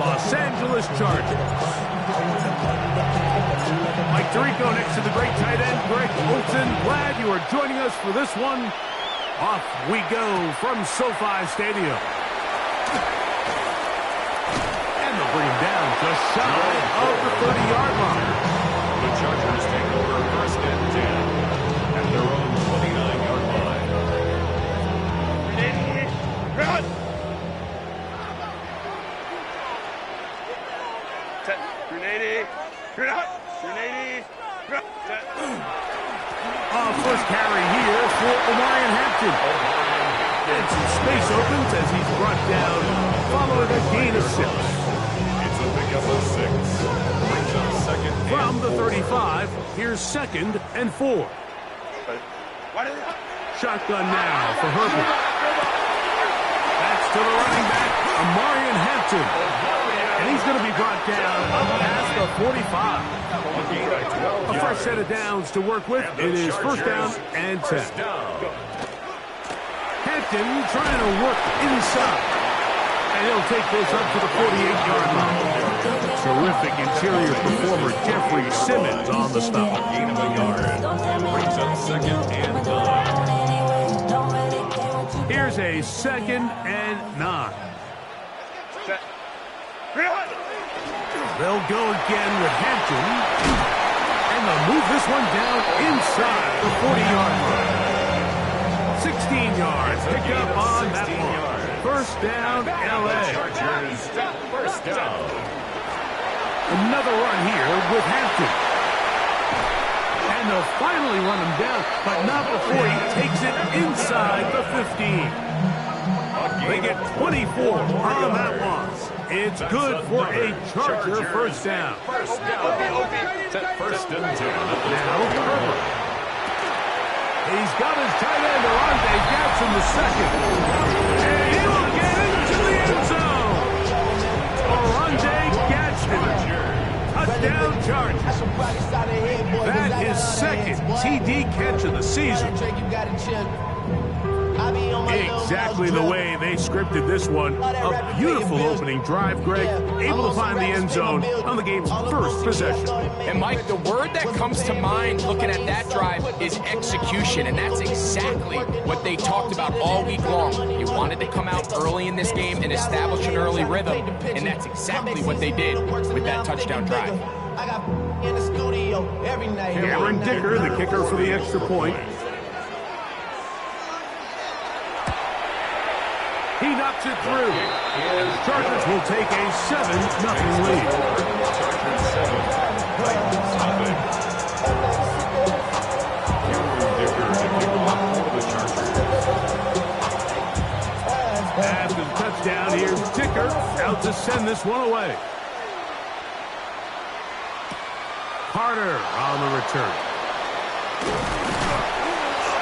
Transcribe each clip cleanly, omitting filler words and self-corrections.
Los Angeles Chargers. Mike Tirico next to the great tight end, Greg Olson. Glad you are joining us for this one. Off we go from SoFi Stadium. And they'll bring him down just shy of the 30-yard line. The Chargers take over first and 10 at their own 29-yard line. Run! Grenade! Grenade! First carry here for Omarion Hampton. And some space opens as he's brought down following a gain of 6. It's a pickup of 6. Brings up second From the and 35, here's 2nd and 4. Shotgun now for Herbert. That's to the running back, Omarion Hampton. And he's going to be brought down up past the 45. A fresh set of downs to work with. It is first down and 10. Hampton trying to work inside. And he'll take this up to the 48-yard line. Terrific interior performer Jeffrey Simmons on the stop. gain of a yard. Brings up second and 9. Here's a 2nd and 9. They'll go again with Hampton. And they'll move this one down inside the 40-yard line. 16 yards. Pick up on that one. First down, L.A. Chargers, first down. Another run here with Hampton. And they'll finally run him down, but not before he takes it inside the 15. They get 24 on that one. It's good for a Charger first down. First down. First and 10. Now Herbert. He's got his tight end, Orlando Jackson, the second. And he'll get into the end zone. Orlando Jackson. Touchdown Chargers. That is 2nd TD catch of the season. Exactly the way they scripted this one. A beautiful opening drive, Greg. Able to find the end zone on the game's first possession. And, Mike, the word that comes to mind looking at that drive is execution, and that's exactly what they talked about all week long. They wanted to come out early in this game and establish an early rhythm, and that's exactly what they did with that touchdown drive. Cameron Dicker, the kicker for the extra point. He knocks it through. Chargers will take a 7-0 lead. Chargers 7. Stopping. Cameron Dicker to kick off for the Chargers. After the touchdown, here's Dicker out to send this one away. Carter on the return.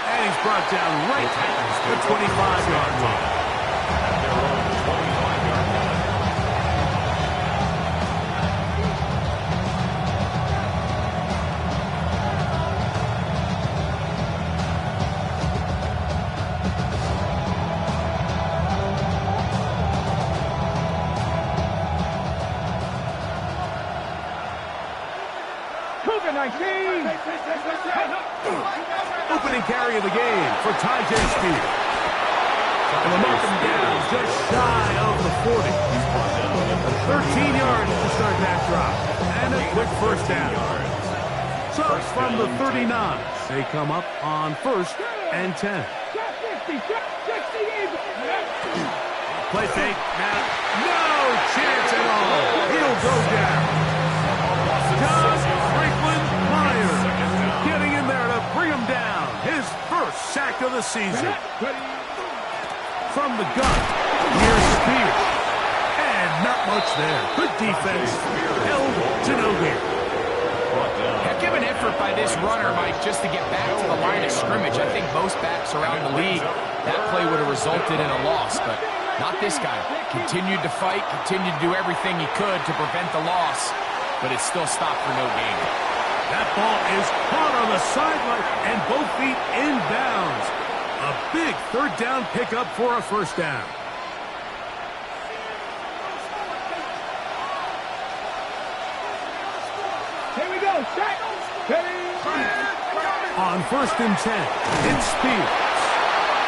And he's brought down right at the 25-yard line. Their own 25-yard line. Opening carry of the game for Ty J. Speed. And they'll mark him down just shy of the 40. 13 yards to start that drop. And a quick first down. So from the 39, they come up on 1st and 10. Play fake. Now, no chance at all. He'll go down. John Franklin Myers getting in there to bring him down. His first sack of the season. From the gun, here's Spears. And not much there. Good defense. Held to no gain. Heck of an effort by this runner, Mike, just to get back to the line of scrimmage. I think most backs around the league, that play would have resulted in a loss, but not this guy. Continued to fight, continued to do everything he could to prevent the loss, but it still stopped for no gain. That ball is caught on the sideline and both feet inbounds. A big third down pickup for a first down. On 1st and 10, it's Spears.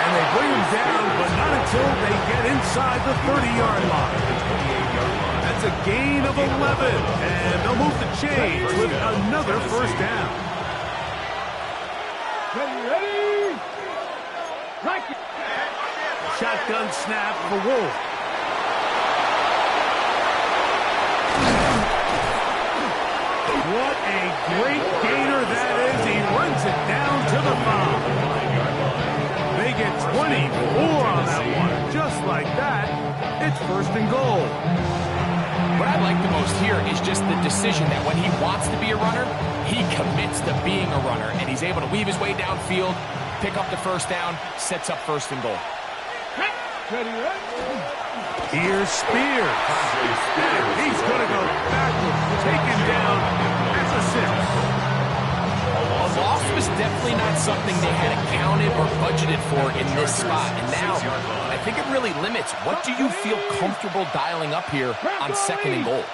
And they bring him down, but not until they get inside the 30-yard line. That's a gain of 11, and they'll move the chains with another first down. Ready? Right. Shotgun snap for Wolf. What a great gainer that is. He runs it down to the 5. They get 24 on that one. Just like that, it's 1st and goal. What I like the most here is just the decision that when he wants to be a runner, he commits to being a runner, and he's able to weave his way downfield, pick up the first down, sets up 1st and goal. Here's Spears. He's going to go backwards, taken down at the 6. A loss was definitely not something they had accounted or budgeted for in this spot. And now, I think it really limits what do you feel comfortable dialing up here on 2nd and goal.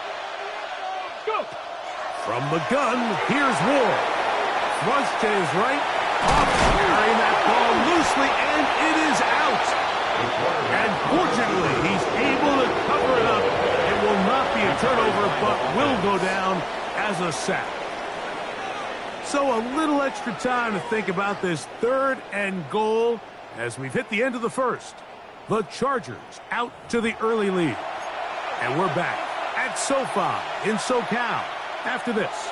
From the gun, here's Ward. Runs to his right, off carrying that ball loosely, and it is out. And fortunately, he's able to cover it up. It will not be a turnover, but will go down as a sack. So a little extra time to think about this 3rd and goal as we've hit the end of the 1st. The Chargers out to the early lead. And we're back at SoFi in SoCal after this.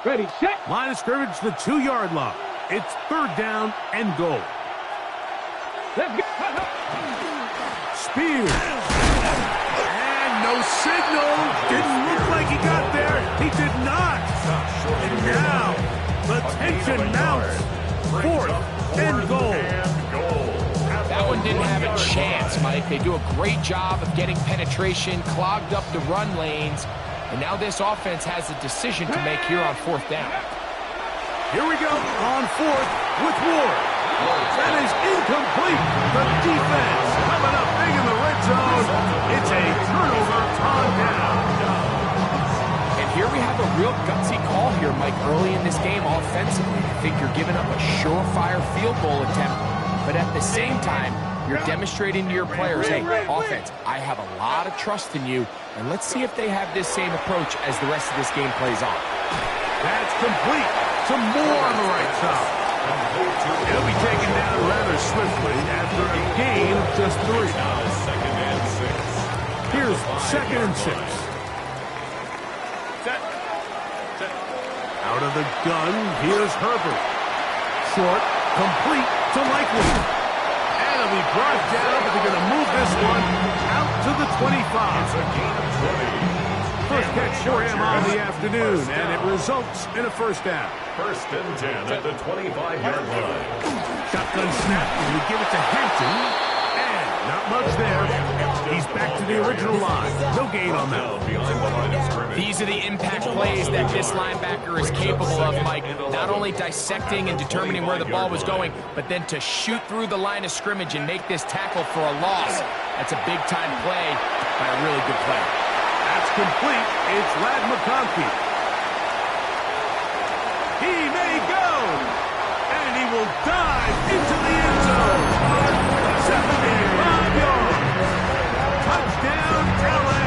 Ready, set. Line of scrimmage, the 2-yard line. It's 3rd down and goal. Let's go. Spears. And no signal. Didn't look like he got there. He did not. And now the tension mounts. 4th and goal. That one didn't have a chance, Mike. They do a great job of getting penetration, clogged up the run lanes, and now this offense has a decision to make here on 4th down. Here we go on 4th with Ward. That is incomplete. The defense coming up big in the red zone. It's a turnover on down. And here we have a real gutsy call here, Mike, early in this game offensively. I think you're giving up a surefire field goal attempt, but at the same time, you're demonstrating to your players, hey, offense, I have a lot of trust in you, and let's see if they have this same approach as the rest of this game plays on. That's complete. Some more on the right side. He'll be taken down rather swiftly after a gain of just 3. Here's 2nd and 6. Out of the gun, here's Herbert. Short, complete to Likely. And he'll be brought down, but they're going to move this one out to the 25. First catch for him on the afternoon, and it results in a 1st down. 1st and 10 at the 25-yard line. Shotgun snap, and we give it to Hampton, and not much there. He's back to the original line. No gain on that. Behind the line of scrimmage. These are the impact plays that this linebacker is capable of, Mike. Not only dissecting and determining where the ball was going, but then to shoot through the line of scrimmage and make this tackle for a loss. That's a big-time play by a really good player. That's complete. It's Ladd McConkey. He may go, and he will dive into the end zone. 75 yards. Touchdown, LA.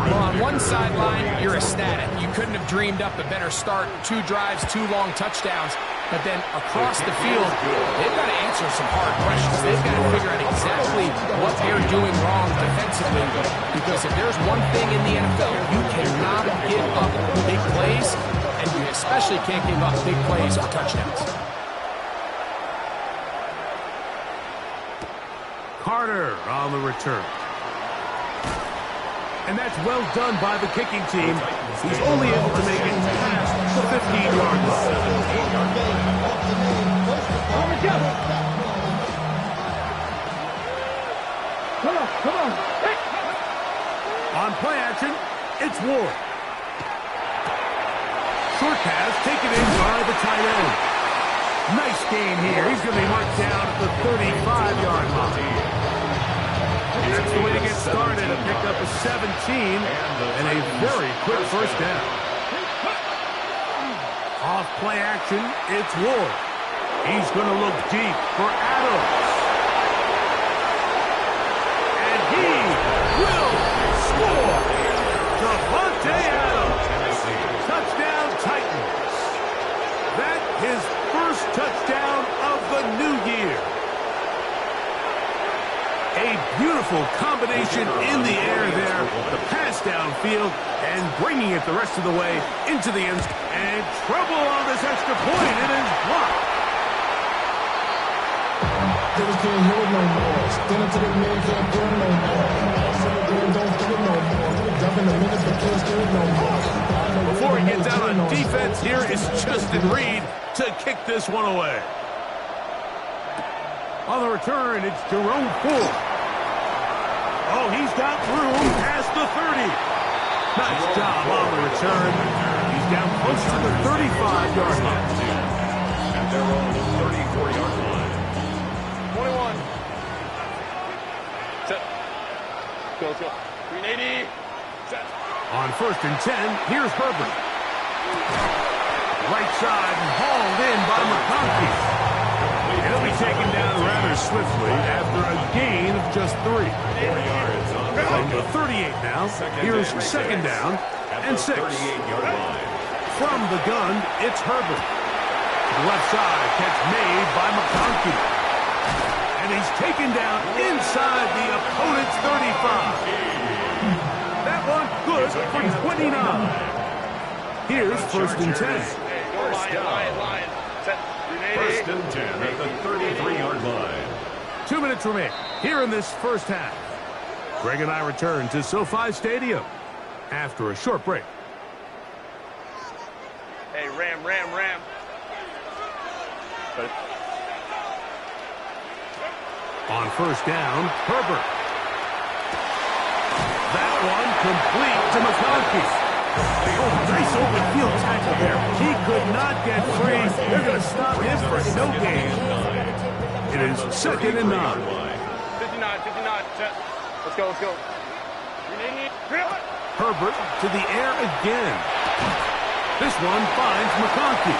Well, on one sideline, you're ecstatic. You couldn't have dreamed up a better start. 2 drives, 2 long touchdowns. But then across the field, they've got to answer some hard questions. They've got to figure out exactly what they're doing wrong defensively. Because if there's one thing in the NFL, you cannot give up big plays, and you especially can't give up big plays for touchdowns. Carter on the return. And that's well done by the kicking team. He's only able to make it past the 15-yard line. Come on. On play action, it's Ward. Short pass taken in by the tight end. Nice gain here. He's going to be marked down at the 35-yard line. That's the way to get started. A pickup of 17 and a very quick first down. Off play action, it's Ward. He's going to look deep for Adams. And he will score. Devontae Adams. Touchdown Titans. That his first touchdown of the new year. A beautiful combination in the air there. The pass downfield and bringing it the rest of the way into the end zone. And trouble on this extra point. It is blocked. Niggas can't hear it no more. Stand up to the man, can't do it no more. Don't do it no more. Jump in the minute, but can't do it no more. Before he gets out on defense, here is Justin Reed to kick this one away. On the return, it's Jerome Ford. Oh, he's got room past the 30. Nice job on the return. He's down close to the 35-yard line. At their own 34-yard line. 21. Set. Let's go. 380. Set. On 1st and 10, here's Herbert. Right side and hauled in by McConkey. He'll be taken down rather swiftly after a gain of just 3. 4 yards on From the 38 now, here's 2nd down and 6. 38-yard line. From the gun, it's Herbert. To the left side, catch made by McConkey. And he's taken down inside the opponent's 35. That one good for 29. Here's 1st and 10. Line. Set. 1st and 10 at the 33-yard line. 2 minutes remain here in this first half. Greg and I return to SoFi Stadium after a short break. Hey, Ram. On 1st down, Herbert. That one complete to McConkey. Oh, nice open field tackle there. He could not get free. They're going to stop him for no gain. It is 2nd and 9. 59. Set. Let's go. 380. Herbert to the air again. This one finds McConkey.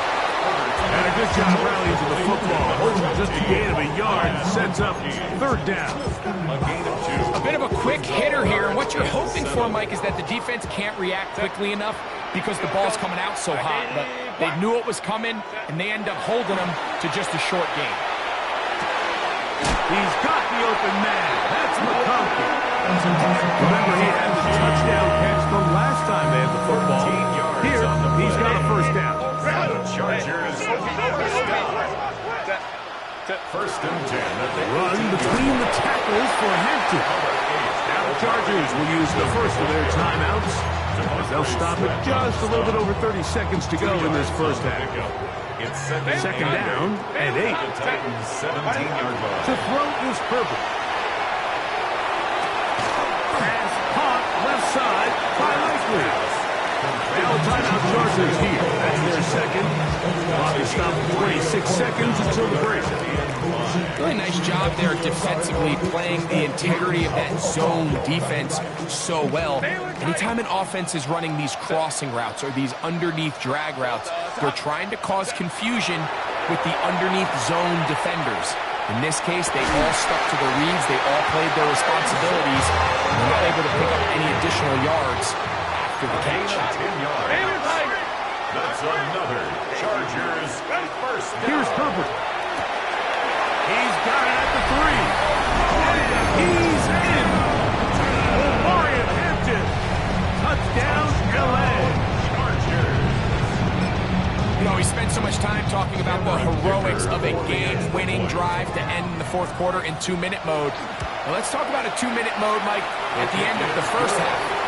And a good job rallying to the football. Just a gain of a yard sets up 3rd down. A gain of 2. A bit of a quick hitter here. And what you're hoping for, Mike, is that the defense can't react quickly enough because the ball's coming out so hot. But they knew it was coming, and they end up holding them to just a short gain. He's got the open man. That's McConkey. Remember, he had the touchdown catch the last time they had the football. Here, he's got a 1st down. Chargers. 1st and 10 at the Run between the tackles for Hampton. Now the Chargers will use the first of their timeouts. They'll stop it just a little bit over 30 seconds to go in this first half. It's 2nd down and 8. The Titans 17-yard line. To throw is Herbert. Pass caught left side by Likely. Now timeout Chargers here. That's their 2nd. Clock is stopped 26 seconds until the break. Really nice job there defensively, playing the integrity of that zone defense so well. Anytime an offense is running these crossing routes or these underneath drag routes, they're trying to cause confusion with the underneath zone defenders. In this case, they all stuck to their reads. They all played their responsibilities. And they're not able to pick up any additional yards after the catch. 10 yards. That's another Chargers 1st down. Here's Herbert. He's got it at the 3. And he's in. Omarion Hampton. Touchdown, L.A. Chargers. You know, we spent so much time talking about the heroics of a game-winning drive to end the 4th quarter in 2-minute mode. Now let's talk about a 2-minute mode, Mike, at the end of the first half.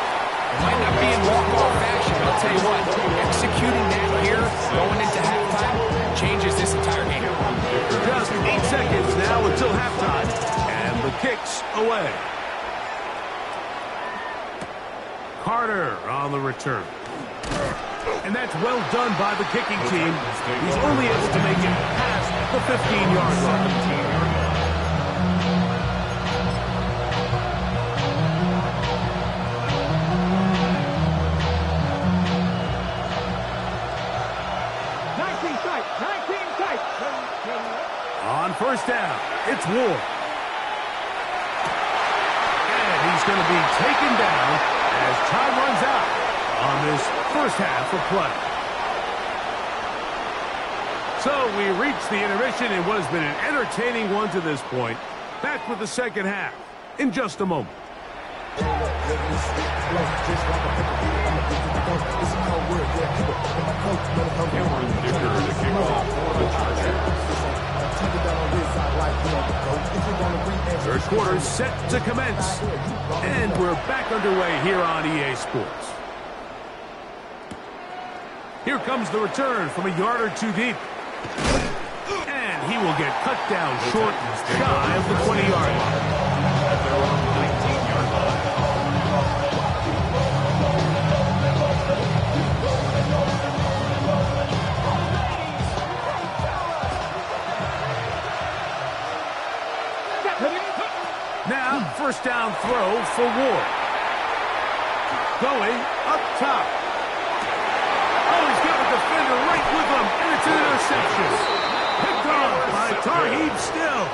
It might not be in walk-off fashion, but I'll tell you what, executing that here, going into halftime, changes this entire game. Just 8 seconds now until halftime. And the kick's away. Carter on the return. And that's well done by the kicking team. He's only able to make it past the 15-yard line. On first down, it's Ward. And he's going to be taken down as time runs out on this first half of play. So we reach the intermission in what has been an entertaining one to this point. Back with the second half in just a moment. Third quarter set to commence. And we're back underway here on EA Sports. Here comes the return from a yard or two deep. And he will get cut down short, shy of the 20-yard line. At their own 19-yard line. Now, first down throw for Ward. Going up top. Oh, he's got a defender right with him, and it's an interception. Picked off by Tarheeb Still.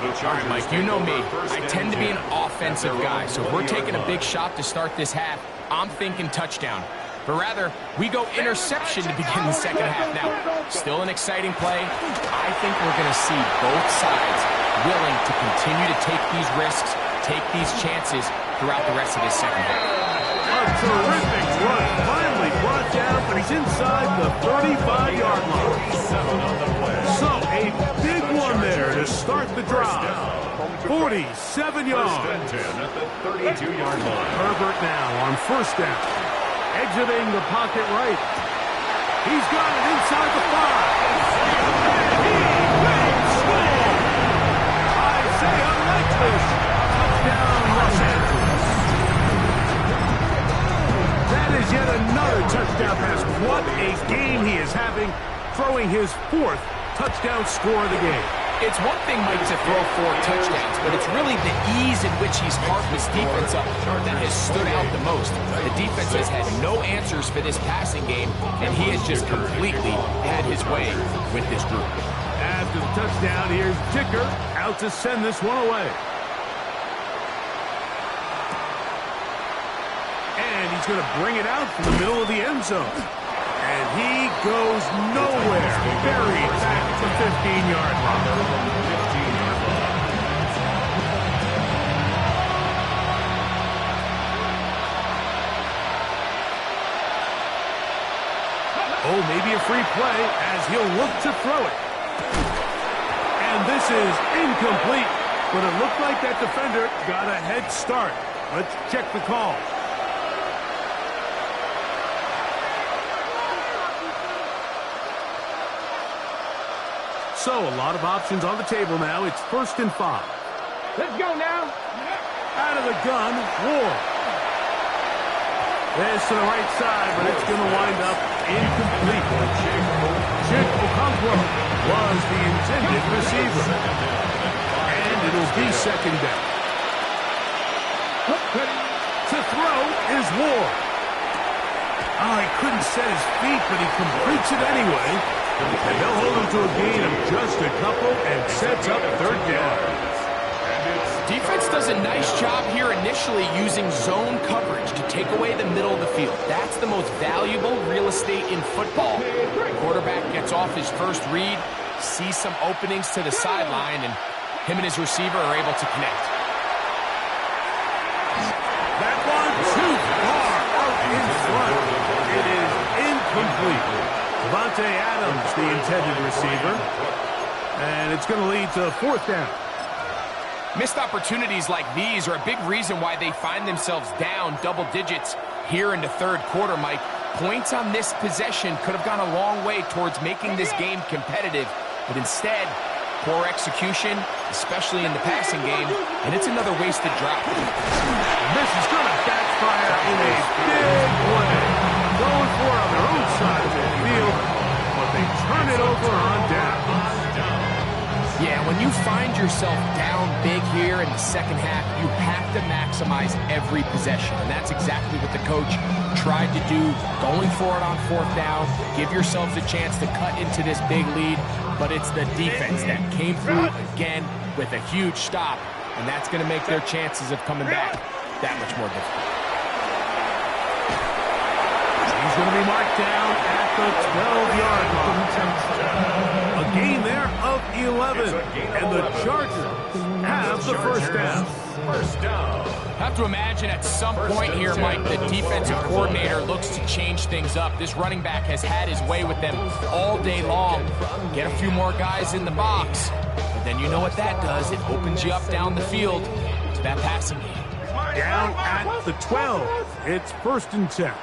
All right, Mike, you know me. I tend to be an offensive guy, so if we're taking a big shot to start this half, I'm thinking touchdown. But rather, we go interception to begin the second half. Now, still an exciting play. I think we're going to see both sides willing to continue to take these risks, take these chances throughout the rest of this second half. A terrific run, finally brought down, but he's inside the 35-yard line. So a big one there to start the drive. 47 yards. 10 at the 32-yard line. Herbert now on first down. Exiting the pocket right. He's got it inside the 5. And he will score. I say unlikely. Touchdown Los Angeles. That is yet another touchdown pass. What a game he is having, throwing his 4th touchdown score of the game. It's one thing, Mike, to throw 4 touchdowns, but it's really the ease in which he's carved this defense up that has stood out the most. The defense has had no answers for this passing game, and he has just completely had his way with this group. After the touchdown, here's Dicker out to send this one away. And he's going to bring it out from the middle of the end zone. And he goes nowhere. Buried back at the 15-yard line. Oh, maybe a free play as he'll look to throw it. And this is incomplete. But it looked like that defender got a head start. Let's check the call. So, a lot of options on the table now. It's 1st and 5. Let's go now. Out of the gun, Ward. This to the right side, but it's going to wind up incomplete. Chig Okonkwo was the intended receiver. And it'll be second down. To throw is Ward. Oh, he couldn't set his feet, but he completes it anyway. And they'll hold him to a gain of just a couple and sets up 3rd down. Defense does a nice job here initially using zone coverage to take away the middle of the field. That's the most valuable real estate in football. The quarterback gets off his first read, sees some openings to the sideline, and him and his receiver are able to connect. That one too far out in front. It is incomplete. Devontae Adams, the intended receiver. And it's going to lead to 4th down. Missed opportunities like these are a big reason why they find themselves down double digits here in the 3rd quarter, Mike. Points on this possession could have gone a long way towards making this game competitive, but instead, poor execution, especially in the passing game, and it's another wasted drop. This is going to backfire in a big way. Going for it on their own side of the field, but they turn it over on down. Yeah, when When you find yourself down big here in the second half, you have to maximize every possession. And that's exactly what the coach tried to do, going for it on fourth down. Give yourselves a chance to cut into this big lead. But it's the defense that came through again with a huge stop. And that's going to make their chances of coming back that much more difficult. He's going to be marked down at the 12-yard line. A gain there of 11. And the Chargers have the first down. First down. Have to imagine at some point here, Mike, the defensive coordinator looks to change things up. This running back has had his way with them all day long. Get a few more guys in the box. But then you know what that does. It opens you up down the field to that passing game. Down at the 12. It's 1st and 10.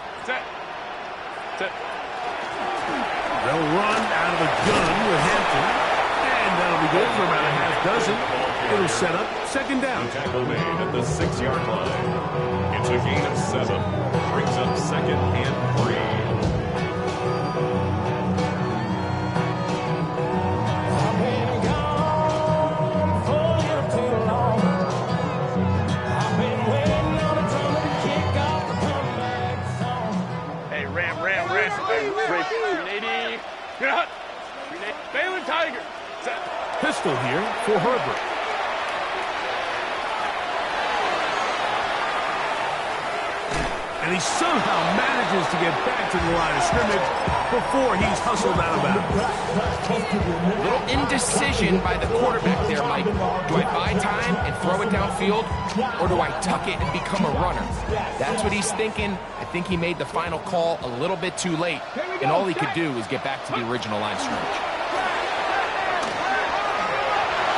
They'll run out of the gun with Hampton. And that'll be good for about a half dozen. It'll set up 2nd down. Tackle made at the 6-yard line. It's a gain of 7. Brings up 2nd and 3. Balin Tiger. Pistol here for Herbert. And he somehow manages to get back to the line of scrimmage before he's hustled out of bounds. Little indecision by the quarterback there, Mike. Do I buy time and throw it downfield, or do I tuck it and become a runner? That's what he's thinking. I think he made the final call a little bit too late, and all he could do was get back to the original line of scrimmage.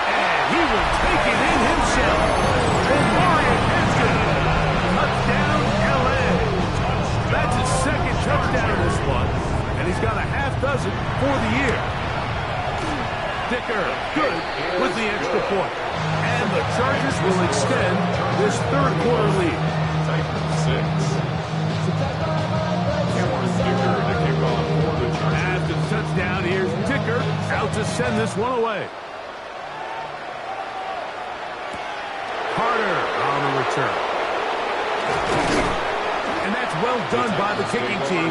And he will take it in himself. Touchdown, LA. That's his 2nd touchdown this one, and he's got a half dozen for the year. Dicker, good with the extra point. And the Chargers will extend this 3rd quarter lead. Titans 6. Cameron Dicker to kick off for the Chargers. After the touchdown, here's Dicker out to send this one away. Carter on the return. And that's well done by the kicking team.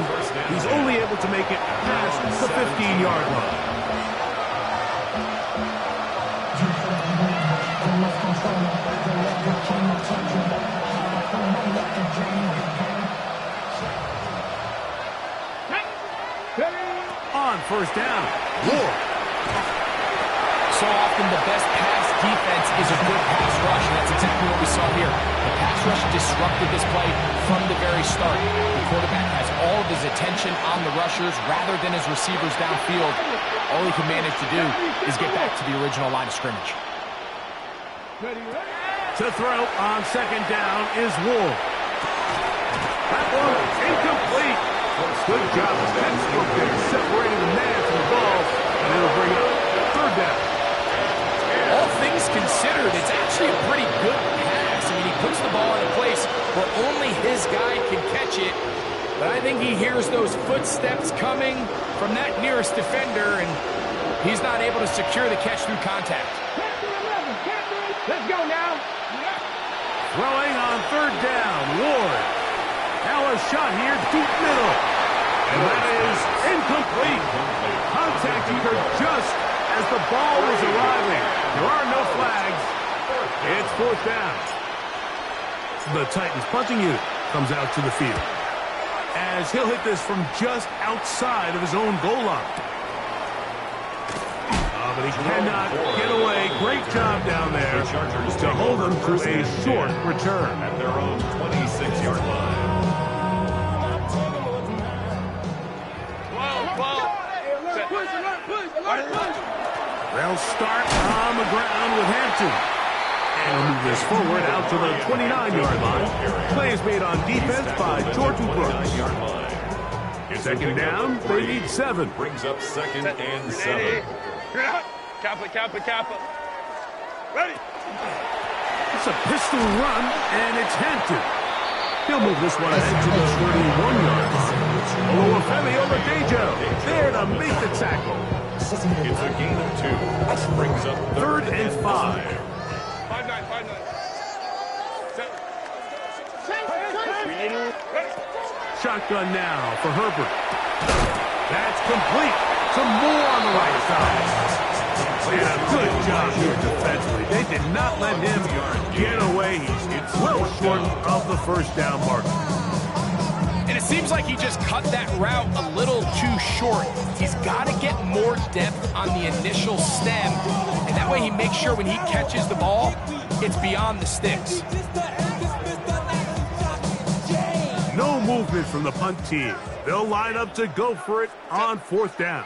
He's only able to make it past the 15-yard line. On 1st down, Ward. So often the best pass defense is a good pass rush, and that's exactly what we saw here. The pass rush disrupted this play from the very start. The quarterback has all of his attention on the rushers rather than his receivers downfield. All he can manage to do is get back to the original line of scrimmage. To throw on 2nd down is Ward. That one incomplete. Good job of textbook there, separating the man from the ball, and it'll bring up 3rd down. All things considered, it's actually a pretty good pass. I mean, he puts the ball in a place where only his guy can catch it. But I think he hears those footsteps coming from that nearest defender, and he's not able to secure the catch through contact. Let's go now. Throwing on 3rd down, Ward. Now a shot here, deep middle. And that is incomplete. Contact occurred just as the ball was arriving. There are no flags. It's 4th down. The Titans punting unit comes out to the field, as he'll hit this from just outside of his own goal line. But he cannot get away. Great job down there to hold them to a short return. At their own 26-yard line. They'll start on the ground with Hampton. And he'll move this forward out to the 29-yard line. Play is made on defense by Jordan Brooks. 2nd down, they need 7. Brings up 2nd and 7. Kappa. Ready. It's a pistol run, and it's Hampton. He'll move this one ahead to the 31-yard line. Oluwafemi Oladejo there to make the tackle. It's a gain of 2. Brings up Third and 5. 5-9. Shotgun now for Herbert. That's complete. Some more on the right side. And a good job here defensively. They did not let him get away. He's well short of the first down mark. And it seems like he just cut that route a little too short. He's got to get more depth on the initial stem, and that way he makes sure when he catches the ball, it's beyond the sticks. No movement from the punt team. They'll line up to go for it on 4th down.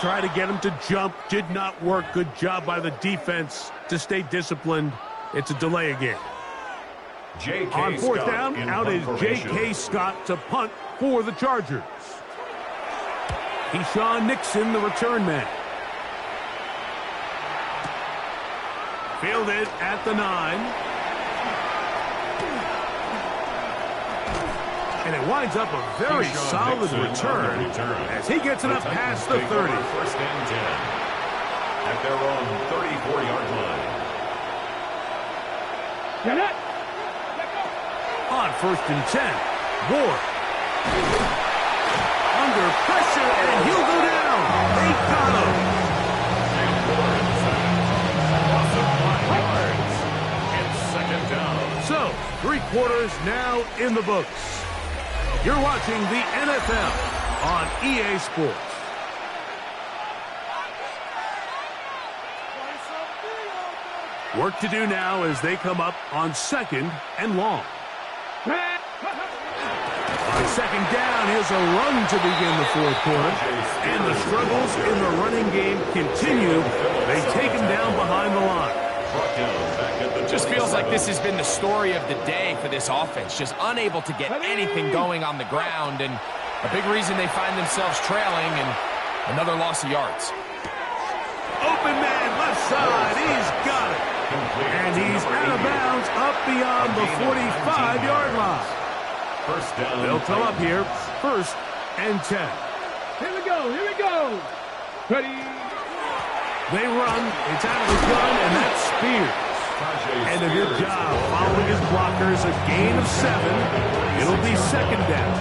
Try to get him to jump. Did not work. Good job by the defense to stay disciplined. It's a delay again. On 4th down, out is J.K. Scott to punt for the Chargers. Keyshawn Nixon, the return man. Fielded at the 9. And it winds up a very solid return as he gets it up past the 30. First and 10 at their own 34-yard line. On 1st and 10, Ward. Under pressure, and he'll go down. They got him. And second down. So, 3 quarters now in the books. You're watching the NFL on EA Sports. Work to do now as they come up on 2nd and long. On 2nd down, here's a run to begin the 4th quarter. And the struggles in the running game continue. They take him down behind the line. Just feels like this has been the story of the day for this offense. Just unable to get anything going on the ground. And a big reason they find themselves trailing and another loss of yards. Open man, left side. He's got it. And he's out of bounds up beyond the 45-yard line. First down. They'll come up here, 1st and 10. Here we go. Ready. They run, it's out of the gun, and that's Spears. And a good job following his blockers, a gain of 7. It'll be 2nd down.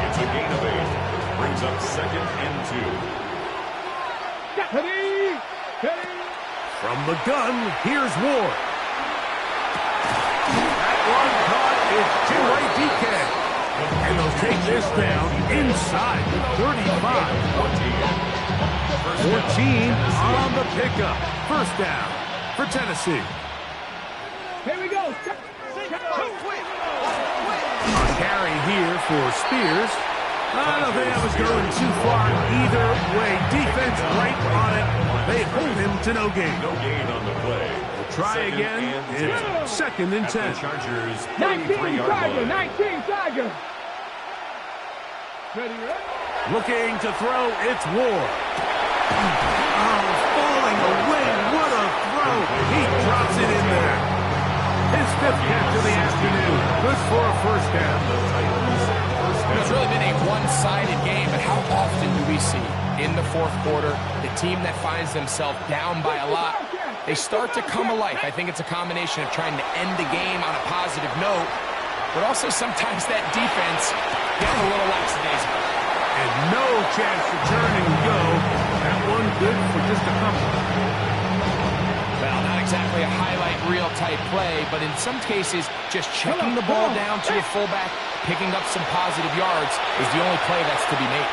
It's a gain of 8. Brings up 2nd and 2. Ready. From the gun, here's Ward. That one caught is two-way DK. And they'll take this down inside the 35. 14 on the pickup. 1st down for Tennessee. Here we go. A carry here for Spears. I don't think that was going too far either way. Defense right on it. They hold him to no gain. No gain on the play. We'll try again. It's 2nd and 10. Chargers 19 33-yard Tiger. line. 19 Tiger. Ready. Looking to throw, it's Ward. Oh, falling away. What a throw. He drops it in there. His 5th catch of the afternoon. Good for a 1st down. It's really been a one-sided game, but how often do we see in the 4th quarter the team that finds themselves down by a lot, they start to come alive. I think it's a combination of trying to end the game on a positive note, but also sometimes that defense getting a little lackadaisical. And no chance to turn and go. That one good for just a couple. Well, not exactly a highlight reel type play, but in some cases, just checking the ball down to a fullback, picking up some positive yards is the only play that's to be made.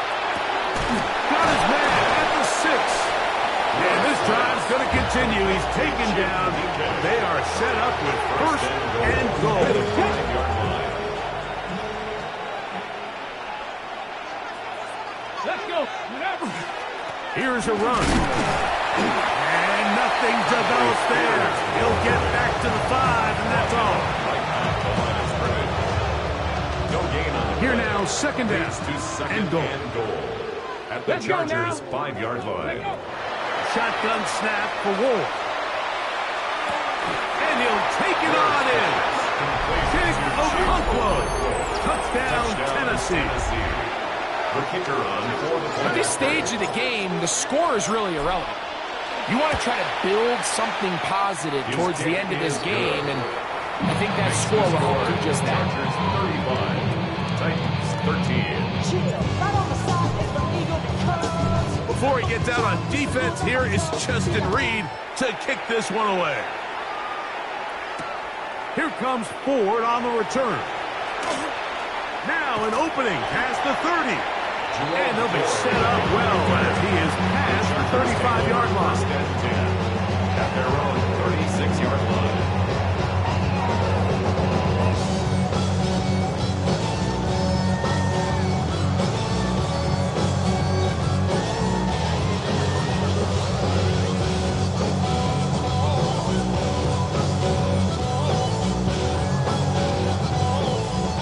Got his man at the 6. And this drive's going to continue. He's taken down. They are set up with 1st and goal. Let's go. Here's a run. And nothing develops there. He'll get back to the 5, and that's all. No gain on the Here play. now, 2nd down Leads to 2nd and goal. and goal at the Chargers' 5-yard line. Shotgun snap for Ward. And he'll take it on in. Kick Okonkwo. Touchdown, Tennessee. The kicker on for the play. At this stage of the game, the score is really irrelevant. You want to try to build something positive towards the end of this game, and I think that score will help do just that. Chargers 35, Titans 13. Before he gets out on defense, here is Justin Reed to kick this one away. Here comes Ford on the return. Now an opening past the 30. And they'll be set up well as he is past the 35-yard line. At their own 36-yard line.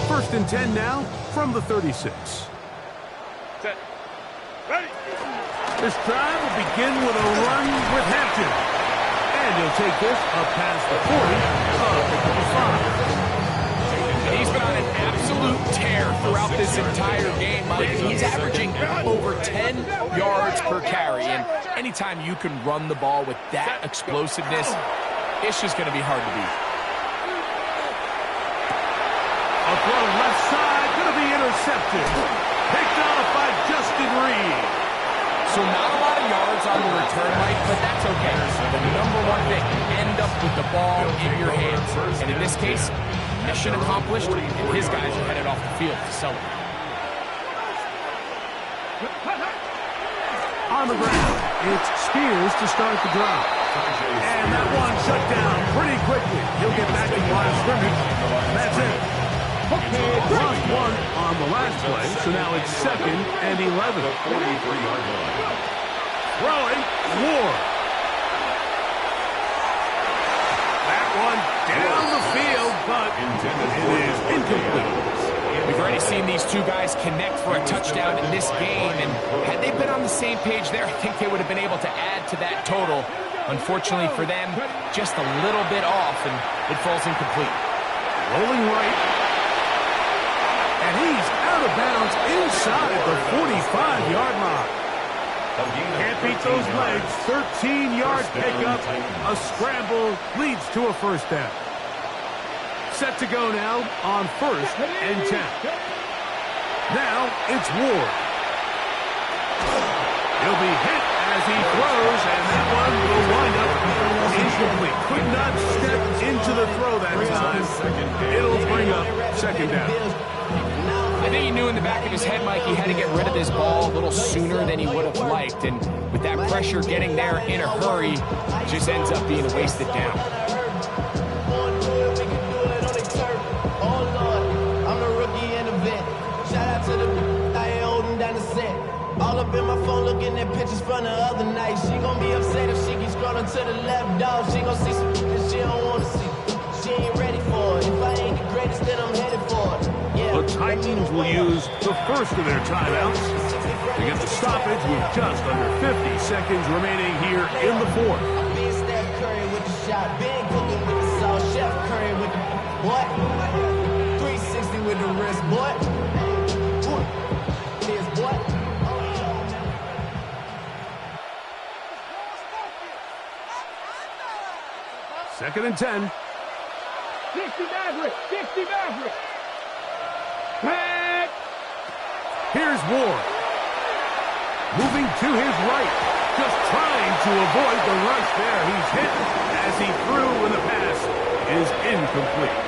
First and 10 now from the 36. Set. Ready. This drive will begin with a run with Hampton. And he'll take this up past the 40 of the 5. He's been on an absolute tear throughout this entire game, Mike. He's averaging over 10 yards per carry, and anytime you can run the ball with that explosiveness, it's just going to be hard to beat. A throw left side, going to be intercepted. Picked off by Justin Reed. So not a lot of yards on the return, Mike, but that's okay. The number one thing, end up with the ball in your hands. And in this case, mission accomplished, and his guys are headed off the field to celebrate. On the ground, it's Spears to start the drive. And that one shut down pretty quickly. He'll get back in line of scrimmage. That's it. Lost one on the last play, so now it's 2nd and 11. 43-yard line. Throwing, Ward. That one down the field, but it is incomplete. We've already seen these two guys connect for a touchdown in this game, and had they been on the same page there, I think they would have been able to add to that total. Unfortunately for them, just a little bit off, and it falls incomplete. Rolling right. And he's out of bounds inside the 45-yard line. Can't beat those legs. 13-yard pickup. A scramble leads to a first down. Set to go now on 1st and 10. Now it's Ward. He'll be hit as he throws, and that one will wind up incomplete. Could not step into the throw that time. It'll bring up 2nd down. I think he knew in the back of his head, Mike, he had to get rid of this ball a little sooner than he would have liked. And with that pressure getting there in a hurry, it just ends up being a wasted down. All up in my phone looking at pictures from the other night. She gon' be upset if she keeps scrolling to the left, dog. She gon' see some that she don't wanna see. She ain't ready for it. If I ain't the greatest, then I'm headed for it. Yeah. The Titans will use the first of their timeouts to get the stoppage with just under 50 seconds remaining here in the 4th. I'm being Steph Curry with the shot, been cooking with the sauce, Chef Curry with the what? 360 with the wrist, boy. Here's what? 2nd and 10. 60 Maverick. 60 Maverick. Back. Here's Ward. Moving to his right. Just trying to avoid the rush there. He's hit as he threw and the pass is incomplete.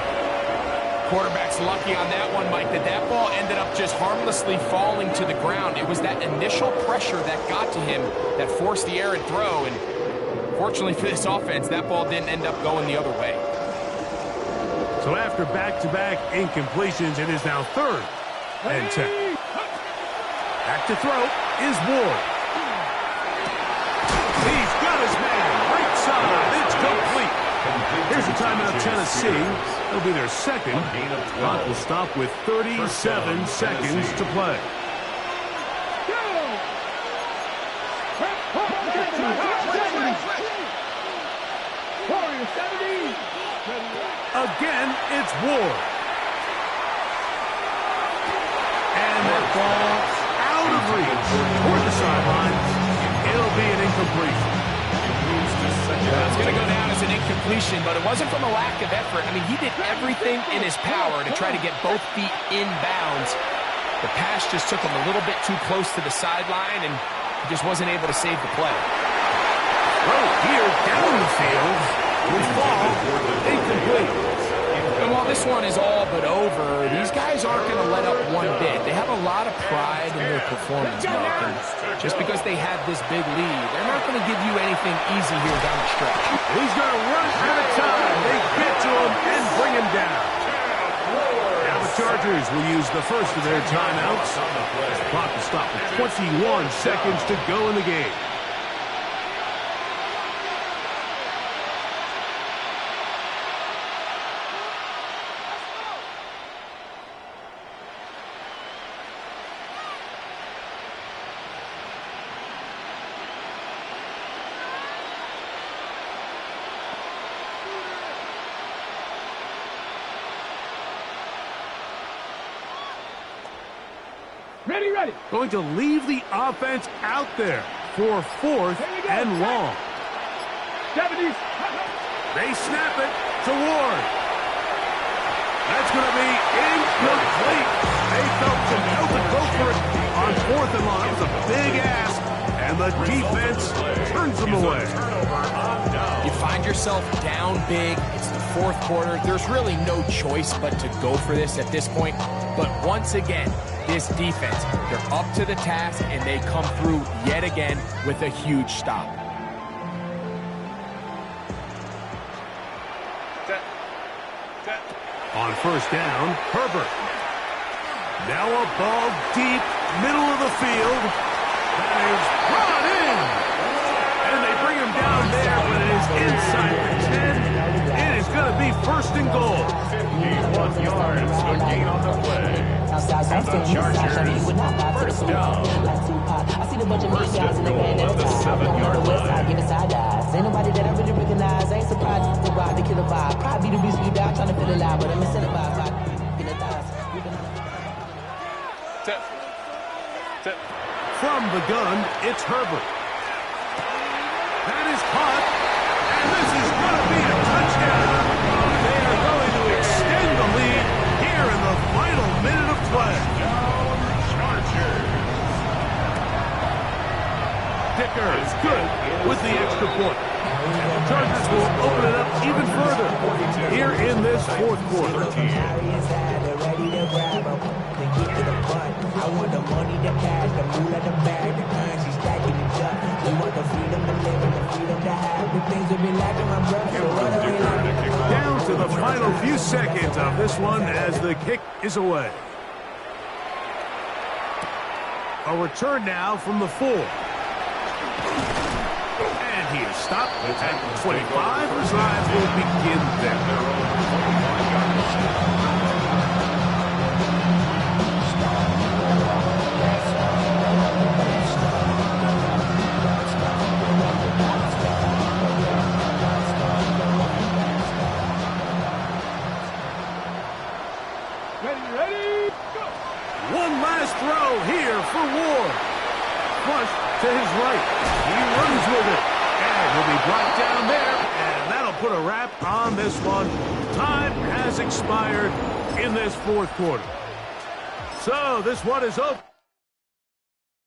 Quarterback's lucky on that one, Mike, that ball ended up just harmlessly falling to the ground. It was that initial pressure that got to him that forced the errant throw, and fortunately for this offense, that ball didn't end up going the other way. So after back-to-back incompletions, it is now 3rd and 10. Back to throw is Ward. He's got his man. Right side. It's complete. Here's a timeout, Tennessee. It'll be their 2nd. Clock will stop with 37 seconds to play. Again, it's Ward. And that ball out of reach toward the sidelines. It'll be an incompletion. It's going to go down as an incompletion, but it wasn't from a lack of effort. I mean, he did everything in his power to try to get both feet in bounds. The pass just took him a little bit too close to the sideline, and he just wasn't able to save the play. Throw here down the field will fall incomplete. And while this one is all but over, these guys aren't going to let up one bit. They have a lot of pride in their performance, Mike. And just because they have this big lead, they're not going to give you anything easy here down the stretch. He's going to run out of time. They get to him and bring him down. Now the Chargers will use the first of their timeouts. The clock will stop with 21 seconds to go in the game. Ready. Going to leave the offense out there for fourth and long. 70s. They snap it to Ward. That's going to be incomplete. They felt compelled to go for it on fourth and long. That was a big ask, and the defense turns them away. You find yourself down big. It's the fourth quarter. There's really no choice but to go for this at this point. But once again, this defense, they're up to the task, and they come through yet again with a huge stop. On first down, Herbert. Now a ball deep, middle of the field. That is brought in. And they bring him down there, but it is inside the 10. It is going to be first and goal. 51 yards, a gain on the play. Outside, And the Chargers, first down. I see the bunch of million First guys in and the goal band at at the the top. 7-yard West line. side, giving side eyes. Ain't nobody that I really recognize. I ain't surprised to ride the killer vibe. Probably the reason you die trying to feel alive, but I'm incentivized by in the thighs. From the gun, it's Herbert. That is caught, and this is going to be a touchdown. They are going to extend the lead here in the final minute of play. Dicker is good with the extra point. And the Chargers will open it up even further here in this fourth quarter. I want the money, the cash, the moolah, the bag, the currency stacking the junk. We want the freedom to live and the freedom to have the things that we lacking, my brother. So what are we lacking? Down to the final few seconds of this one as the kick is away. A return now from the 4. And he is stopped at 25. The drive will begin there. Ready, go! One last throw here for Ward. Flush to his right. He runs with it. And he'll be brought down there. And that'll put a wrap on this one. Time has expired in this fourth quarter. So this one is over.